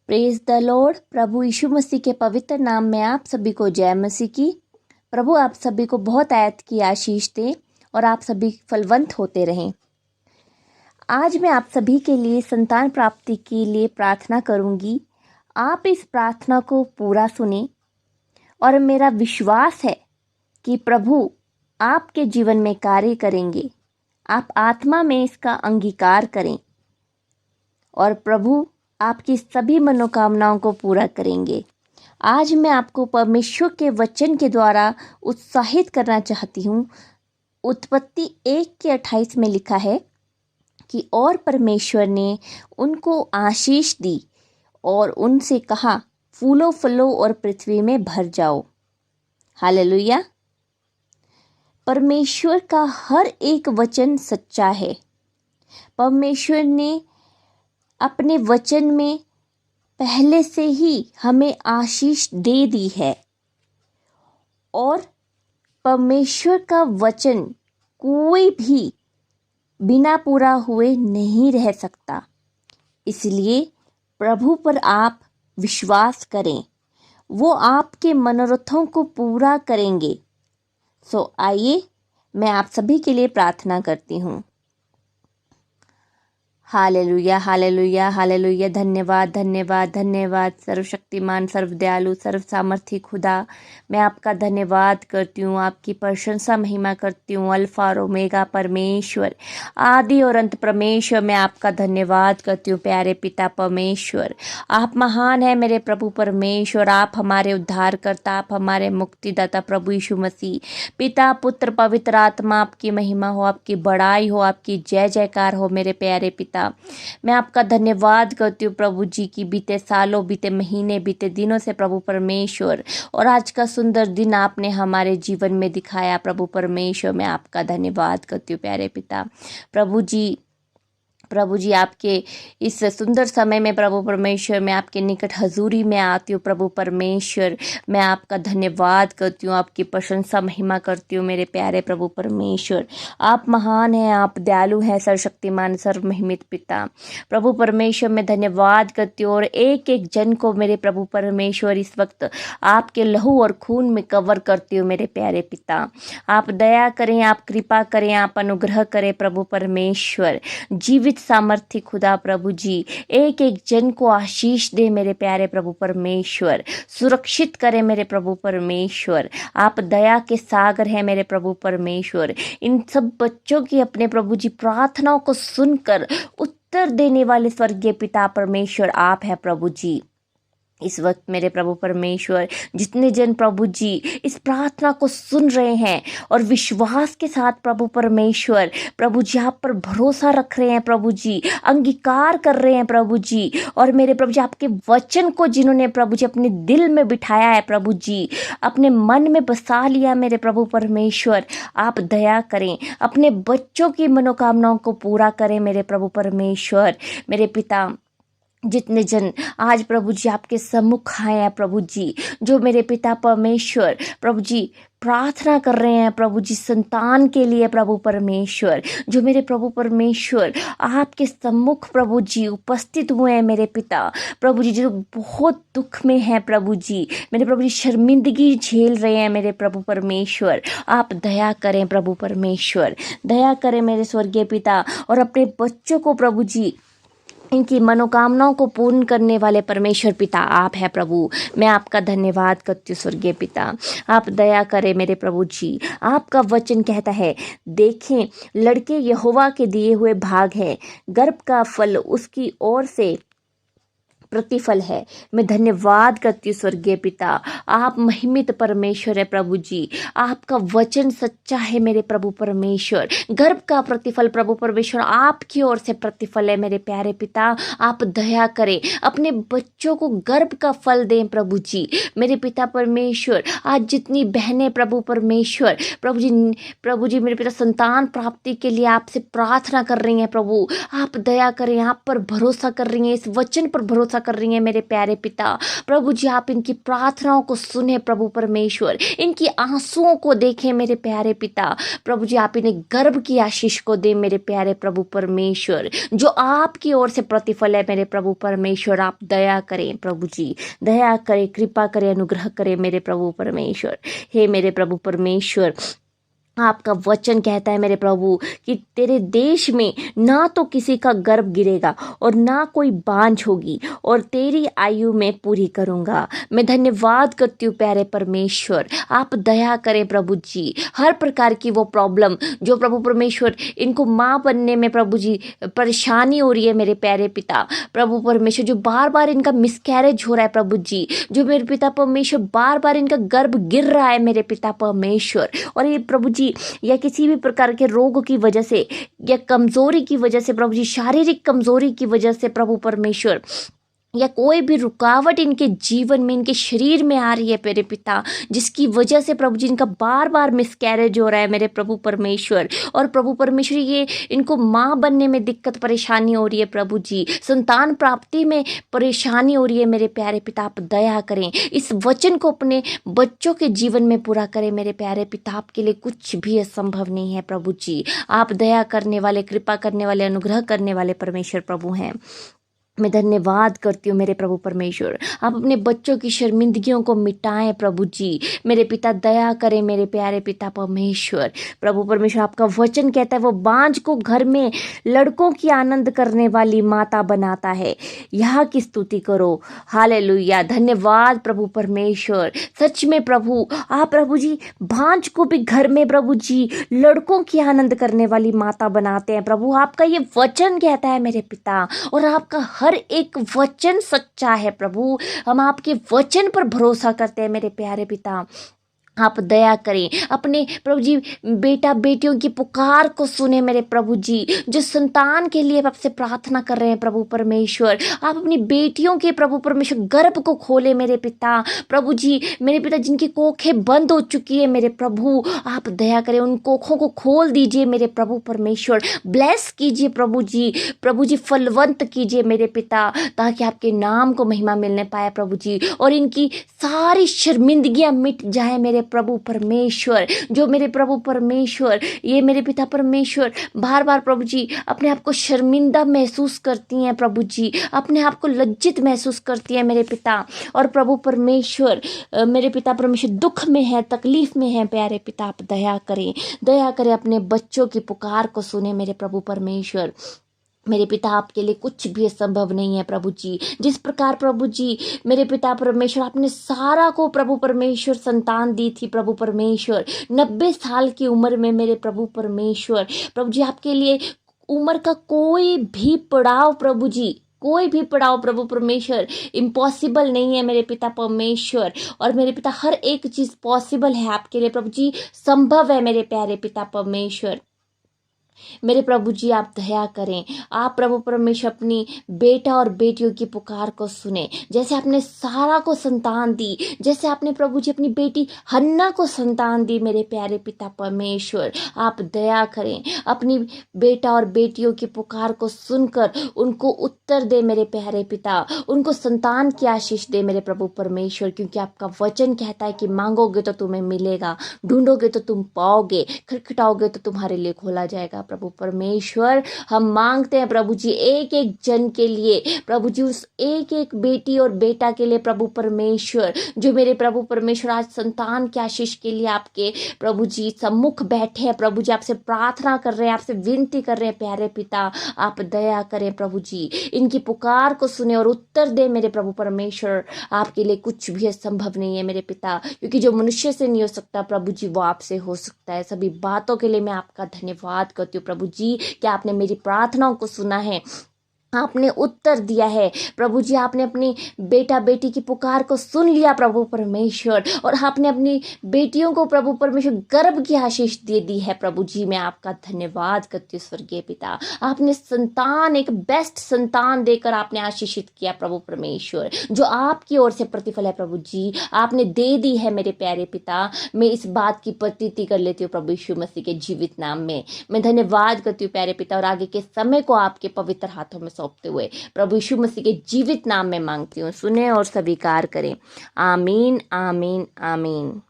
Praise the lord. प्रभु यीशु मसीह के पवित्र नाम में आप सभी को जय मसीह की। प्रभु आप सभी को बहुत आयत की आशीष दे और आप सभी फलवंत होते रहें। आज मैं आप सभी के लिए संतान प्राप्ति के लिए प्रार्थना करूंगी। आप इस प्रार्थना को पूरा सुने और मेरा विश्वास है कि प्रभु आपके जीवन में कार्य करेंगे। आप आत्मा में इसका अंगीकार करें और प्रभु आपकी सभी मनोकामनाओं को पूरा करेंगे। आज मैं आपको परमेश्वर के वचन के द्वारा उत्साहित करना चाहती हूँ। उत्पत्ति 1:28 में लिखा है कि और परमेश्वर ने उनको आशीष दी और उनसे कहा, फूलो फलो और पृथ्वी में भर जाओ। हालेलुया। परमेश्वर का हर एक वचन सच्चा है। परमेश्वर ने अपने वचन में पहले से ही हमें आशीष दे दी है और परमेश्वर का वचन कोई भी बिना पूरा हुए नहीं रह सकता। इसलिए प्रभु पर आप विश्वास करें, वो आपके मनोरथों को पूरा करेंगे। आइए मैं आप सभी के लिए प्रार्थना करती हूँ। Hallelujah hallelujah hallelujah. धन्यवाद धन्यवाद धन्यवाद सर्वशक्तिमान सर्वदयालु सर्व सामर्थी खुदा, मैं आपका धन्यवाद करती हूँ, आपकी प्रशंसा महिमा करती हूँ। अल्फा और ओमेगा परमेश्वर, आदि और अंत परमेश्वर, मैं आपका धन्यवाद करती हूँ। प्यारे पिता परमेश्वर, आप महान है मेरे प्रभु परमेश्वर। आप हमारे उद्धारकर्ता, आप हमारे मुक्तिदाता प्रभु यीशु मसीह। पिता पुत्र पवित्र आत्मा, आपकी महिमा हो, आपकी बड़ाई हो, आपकी जय जयकार हो मेरे प्यारे पिता। मैं आपका धन्यवाद करती हूँ प्रभु जी की बीते सालों, बीते महीने, बीते दिनों से प्रभु परमेश्वर, और आज का सुंदर दिन आपने हमारे जीवन में दिखाया प्रभु परमेश्वर। मैं आपका धन्यवाद करती हूँ प्यारे पिता। प्रभु जी आपके इस सुंदर समय में प्रभु परमेश्वर, मैं आपके निकट हजूरी में आती हूँ प्रभु परमेश्वर। मैं आपका धन्यवाद करती हूँ, आपकी प्रशंसा महिमा करती हूँ मेरे प्यारे प्रभु परमेश्वर। आप महान हैं, आप दयालु हैं, सर्वशक्तिमान सर्वमहिमित पिता प्रभु परमेश्वर। मैं धन्यवाद करती हूँ और एक एक जन को मेरे प्रभु परमेश्वर इस वक्त आपके लहू और खून में कवर करती हूँ मेरे प्यारे पिता। आप दया करें, आप कृपा करें, आप अनुग्रह करें प्रभु परमेश्वर। जीवित सामर्थ्य खुदा प्रभु जी, एक एक जन को आशीष दे मेरे प्यारे प्रभु परमेश्वर। सुरक्षित करें मेरे प्रभु परमेश्वर। आप दया के सागर हैं मेरे प्रभु परमेश्वर। इन सब बच्चों की अपने प्रभु जी प्रार्थनाओं को सुनकर उत्तर देने वाले स्वर्गीय पिता परमेश्वर आप है प्रभु जी। इस वक्त मेरे प्रभु परमेश्वर, जितने जन प्रभु जी इस प्रार्थना को सुन रहे हैं और विश्वास के साथ प्रभु परमेश्वर, प्रभु जी आप पर भरोसा रख रहे हैं प्रभु जी, अंगीकार कर रहे हैं प्रभु जी, और मेरे प्रभु जी आपके वचन को जिन्होंने प्रभु जी अपने दिल में बिठाया है प्रभु जी, अपने मन में बसा लिया मेरे प्रभु परमेश्वर, आप दया करें, अपने बच्चों की मनोकामनाओं को पूरा करें मेरे प्रभु परमेश्वर। मेरे पिता, जितने जन आज प्रभु जी आपके सम्मुख आए हैं प्रभु जी, जो मेरे पिता परमेश्वर प्रभु जी प्रार्थना कर रहे हैं प्रभु जी संतान के लिए प्रभु परमेश्वर, जो मेरे प्रभु परमेश्वर आपके सम्मुख प्रभु जी उपस्थित हुए हैं मेरे पिता प्रभु जी, जो बहुत दुख में हैं प्रभु जी, मेरे प्रभु जी शर्मिंदगी झेल रहे हैं मेरे प्रभु परमेश्वर। आप दया करें प्रभु परमेश्वर, दया करें मेरे स्वर्गीय पिता, और अपने बच्चों को प्रभु जी इनकी मनोकामनाओं को पूर्ण करने वाले परमेश्वर पिता आप है प्रभु। मैं आपका धन्यवाद करती हूँ स्वर्गीय पिता। आप दया करें मेरे प्रभु जी। आपका वचन कहता है, देखें लड़के यहोवा के दिए हुए भाग है, गर्भ का फल उसकी ओर से प्रतिफल है। मैं धन्यवाद करती हूँ स्वर्गीय पिता, आप महिमित परमेश्वर है प्रभु जी। आपका वचन सच्चा है मेरे प्रभु परमेश्वर। गर्भ का प्रतिफल प्रभु परमेश्वर आपकी ओर से प्रतिफल है मेरे प्यारे पिता। आप दया करें, अपने बच्चों को गर्भ का फल दें प्रभु जी। मेरे पिता परमेश्वर, आज जितनी बहनें प्रभु परमेश्वर प्रभु जी मेरे पिता संतान प्राप्ति के लिए आपसे प्रार्थना कर रही हैं प्रभु, आप दया करें, आप पर भरोसा कर रही हैं, इस वचन पर भरोसा कर रही हैं मेरे प्यारे पिता। प्रभु जी आप इनकी प्रार्थनाओं को सुने प्रभु परमेश्वर, इनकी आंसुओं को देखें मेरे प्यारे पिता। प्रभु जी आप इन्हें गर्भ की आशीष को दे मेरे प्यारे प्रभु परमेश्वर, जो आपकी ओर से प्रतिफल है मेरे प्रभु परमेश्वर। आप दया करें प्रभु जी, दया करें, कृपा करें, अनुग्रह करें मेरे प्रभु परमेश्वर। हे मेरे प्रभु परमेश्वर, आपका वचन कहता है मेरे प्रभु कि तेरे देश में ना तो किसी का गर्भ गिरेगा और ना कोई बांझ होगी, और तेरी आयु में पूरी करूंगा। मैं धन्यवाद करती हूँ प्यारे परमेश्वर, आप दया करें प्रभु जी। हर प्रकार की वो प्रॉब्लम जो प्रभु परमेश्वर इनको माँ बनने में प्रभु जी परेशानी हो रही है मेरे प्यारे पिता प्रभु परमेश्वर, जो बार बार इनका मिसकैरेज हो रहा है प्रभु जी, जो मेरे पिता परमेश्वर बार बार इनका गर्भ गिर रहा है मेरे पिता परमेश्वर, और ये प्रभु जी या किसी भी प्रकार के रोग की वजह से या कमजोरी की वजह से प्रभु जी, शारीरिक कमजोरी की वजह से प्रभु परमेश्वर, या कोई भी रुकावट इनके जीवन में, इनके शरीर में आ रही है मेरे पिता, जिसकी वजह से प्रभु जी इनका बार बार मिसकैरेज हो रहा है मेरे प्रभु परमेश्वर, और प्रभु परमेश्वर ये इनको माँ बनने में दिक्कत परेशानी हो रही है प्रभु जी, संतान प्राप्ति में परेशानी हो रही है मेरे प्यारे पिता। आप दया करें, इस वचन को अपने बच्चों के जीवन में पूरा करें मेरे प्यारे पिता। आपके लिए कुछ भी असंभव नहीं है प्रभु जी। आप दया करने वाले, कृपा करने वाले, अनुग्रह करने वाले परमेश्वर प्रभु हैं। मैं धन्यवाद करती हूँ मेरे प्रभु परमेश्वर, आप अपने बच्चों की शर्मिंदगियों को मिटाएं प्रभु जी। मेरे पिता दया करें मेरे प्यारे पिता परमेश्वर। प्रभु परमेश्वर आपका वचन कहता है वो बांझ को घर में लड़कों की आनंद करने वाली माता बनाता है। यहाँ की स्तुति करो, हालेलुया। धन्यवाद प्रभु परमेश्वर। सच में प्रभु आप प्रभु जी बांझ को भी घर में प्रभु जी लड़कों की आनंद करने वाली माता बनाते हैं प्रभु। आपका ये वचन कहता है मेरे पिता, और आपका हर एक वचन सच्चा है प्रभु। हम आपके वचन पर भरोसा करते हैं मेरे प्यारे पिता। आप दया करें, अपने प्रभु जी बेटा बेटियों की पुकार को सुने मेरे प्रभु जी, जो संतान के लिए आपसे प्रार्थना कर रहे हैं प्रभु परमेश्वर। आप अपनी बेटियों के प्रभु परमेश्वर गर्भ को खोले मेरे पिता प्रभु जी। मेरे पिता जिनकी कोखें बंद हो चुकी है मेरे प्रभु, आप दया करें, उन कोखों को खोल दीजिए मेरे प्रभु परमेश्वर। ब्लेस कीजिए प्रभु जी फलवंत कीजिए मेरे पिता, ताकि आपके नाम को महिमा मिलने पाए प्रभु जी, और इनकी सारी शर्मिंदगियां मिट जाए मेरे प्रभु परमेश्वर। जो मेरे प्रभु परमेश्वर ये मेरे पिता परमेश्वर बार बार प्रभु जी अपने आप को शर्मिंदा महसूस करती हैं प्रभु जी, अपने आप को लज्जित महसूस करती हैं मेरे पिता, और प्रभु परमेश्वर मेरे पिता परमेश्वर दुख में है, तकलीफ में है प्यारे पिता। आप दया करें, अपने बच्चों की पुकार को सुने मेरे प्रभु परमेश्वर। मेरे पिता आपके लिए कुछ भी असंभव नहीं है प्रभु जी। जिस प्रकार प्रभु जी मेरे पिता परमेश्वर आपने सारा को प्रभु परमेश्वर संतान दी थी प्रभु परमेश्वर 90 साल की उम्र में मेरे प्रभु परमेश्वर, प्रभु जी आपके लिए उम्र का कोई भी पड़ाव प्रभु जी, कोई भी पड़ाव प्रभु परमेश्वर इम्पॉसिबल नहीं है मेरे पिता परमेश्वर। और मेरे पिता हर एक चीज पॉसिबल है आपके लिए प्रभु जी, संभव है मेरे प्यारे पिता परमेश्वर। मेरे प्रभु जी आप दया करें, आप प्रभु परमेश्वर अपनी बेटा और बेटियों की पुकार को सुने। जैसे आपने सारा को संतान दी, जैसे आपने प्रभु जी अपनी बेटी हन्ना को संतान दी मेरे प्यारे पिता परमेश्वर, आप दया करें, अपनी बेटा और बेटियों की पुकार को सुनकर उनको उत्तर दे मेरे प्यारे पिता, उनको संतान की आशीष दे मेरे प्रभु परमेश्वर। क्योंकि आपका वचन कहता है कि मांगोगे तो तुम्हें मिलेगा, ढूंढोगे तो तुम पाओगे, खटखटाओगे तो तुम्हारे लिए खोला जाएगा प्रभु परमेश्वर। हम मांगते हैं प्रभु जी एक एक जन के लिए, प्रभु जी उस एक एक बेटी और बेटा के लिए प्रभु परमेश्वर, जो मेरे प्रभु परमेश्वर आज संतान की आशीष के लिए आपके प्रभु जी सम्मुख बैठे हैं प्रभु जी, आपसे प्रार्थना कर रहे हैं, आपसे विनती कर रहे हैं प्यारे पिता। आप दया करें प्रभु जी, इनकी पुकार को सुने और उत्तर दे मेरे प्रभु परमेश्वर। आपके लिए कुछ भी असंभव नहीं है मेरे पिता, क्योंकि जो मनुष्य से नहीं हो सकता प्रभु जी वो आपसे हो सकता है। सभी बातों के लिए मैं आपका धन्यवाद करती हूँ प्रभु जी, कि आपने मेरी प्रार्थनाओं को सुना है, आपने उत्तर दिया है प्रभु जी, आपने अपनी बेटा बेटी की पुकार को सुन लिया प्रभु परमेश्वर, और आपने अपनी बेटियों को प्रभु परमेश्वर गर्भ की आशीष दे दी है प्रभु जी। मैं आपका धन्यवाद करती हूँ स्वर्गीय पिता, आपने संतान, एक बेस्ट संतान देकर आपने आशीषित किया प्रभु परमेश्वर, जो आपकी ओर से प्रतिफल है प्रभु जी, आपने दे दी है मेरे प्यारे पिता। मैं इस बात की प्रतीति कर लेती हूँ प्रभु यीशु मसीह के जीवित नाम में। मैं धन्यवाद करती हूँ प्यारे पिता, और आगे के समय को आपके पवित्र हाथों में सौंपते हुए प्रभु यीशु मसीह के जीवित नाम में मांगती हूँ, सुने और स्वीकार करें। आमीन, आमीन, आमीन।